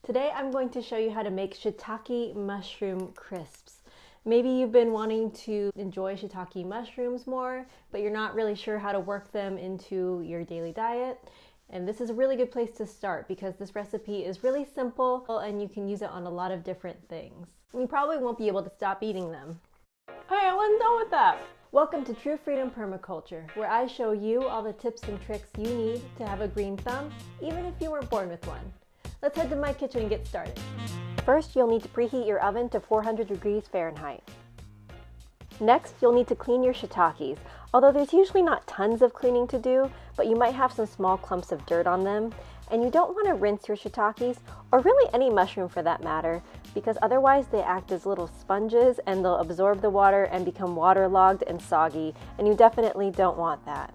Today I'm going to show you how to make shiitake mushroom crisps. Maybe you've been wanting to enjoy shiitake mushrooms more, but you're not really sure how to work them into your daily diet. And this is a really good place to start because this recipe is really simple and you can use it on a lot of different things. You probably won't be able to stop eating them. Hey, I wasn't done with that! Welcome to True Freedom Permaculture, where I show you all the tips and tricks you need to have a green thumb, even if you weren't born with one. Let's head to my kitchen and get started. First, you'll need to preheat your oven to 400 degrees Fahrenheit. Next, you'll need to clean your shiitakes. Although there's usually not tons of cleaning to do, but you might have some small clumps of dirt on them. And you don't want to rinse your shiitakes, or really any mushroom for that matter, because otherwise they act as little sponges and they'll absorb the water and become waterlogged and soggy, and you definitely don't want that.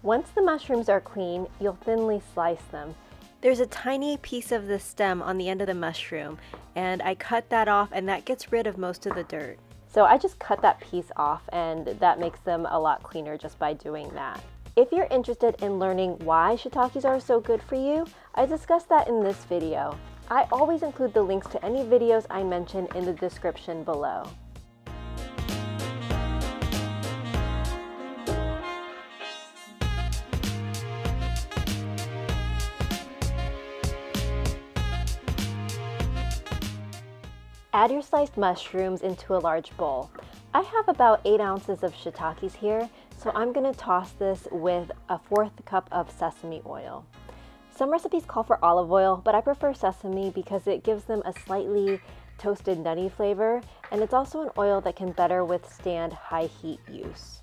Once the mushrooms are clean, you'll thinly slice them. There's a tiny piece of the stem on the end of the mushroom, and I cut that off, and that gets rid of most of the dirt. So I just cut that piece off, and that makes them a lot cleaner just by doing that. If you're interested in learning why shiitakes are so good for you, I discussed that in this video. I always include the links to any videos I mention in the description below. Add your sliced mushrooms into a large bowl. I have about 8 ounces of shiitakes here, so I'm going to toss this with a 1/4 cup of sesame oil. Some recipes call for olive oil, but I prefer sesame because it gives them a slightly toasted nutty flavor, and it's also an oil that can better withstand high heat use.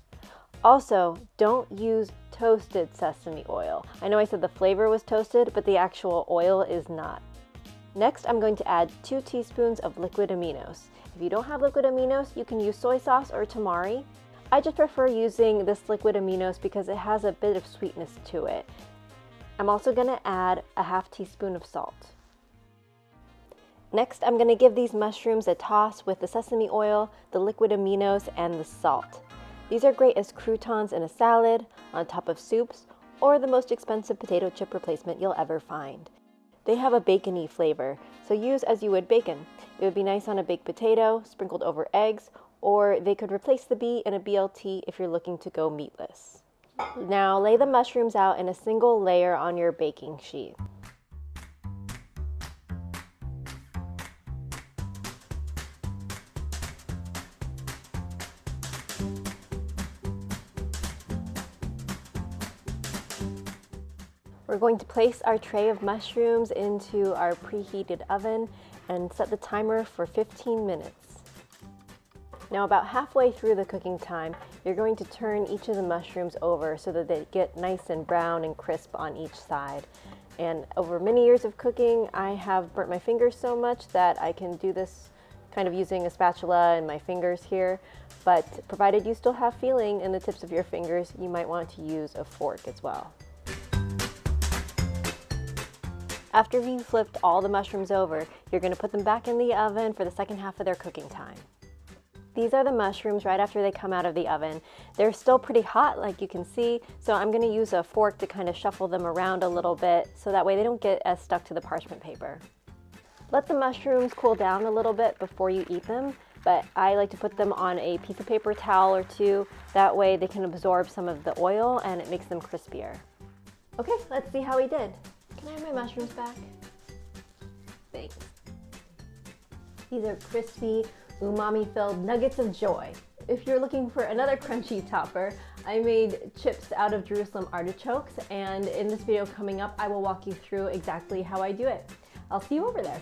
Also, don't use toasted sesame oil. I know I said the flavor was toasted, but the actual oil is not. Next, I'm going to add 2 teaspoons of liquid aminos. If you don't have liquid aminos, you can use soy sauce or tamari. I just prefer using this liquid aminos because it has a bit of sweetness to it. I'm also going to add a 1/2 teaspoon of salt. Next, I'm going to give these mushrooms a toss with the sesame oil, the liquid aminos, and the salt. These are great as croutons in a salad, on top of soups, or the most expensive potato chip replacement you'll ever find. They have a bacony flavor, so use as you would bacon. It would be nice on a baked potato, sprinkled over eggs, or they could replace the bee in a BLT if you're looking to go meatless. Now lay the mushrooms out in a single layer on your baking sheet. We're going to place our tray of mushrooms into our preheated oven and set the timer for 15 minutes. Now about halfway through the cooking time, you're going to turn each of the mushrooms over so that they get nice and brown and crisp on each side. And over many years of cooking, I have burnt my fingers so much that I can do this kind of using a spatula and my fingers here. But provided you still have feeling in the tips of your fingers, you might want to use a fork as well. After you've flipped all the mushrooms over, you're going to put them back in the oven for the second half of their cooking time. These are the mushrooms right after they come out of the oven. They're still pretty hot, like you can see, so I'm going to use a fork to kind of shuffle them around a little bit so that way they don't get as stuck to the parchment paper. Let the mushrooms cool down a little bit before you eat them, but I like to put them on a piece of paper towel or two. That way they can absorb some of the oil and it makes them crispier. Okay, let's see how we did. Can I have my mushrooms back? Thanks. These are crispy, umami-filled nuggets of joy. If you're looking for another crunchy topper, I made chips out of Jerusalem artichokes, and in this video coming up, I will walk you through exactly how I do it. I'll see you over there.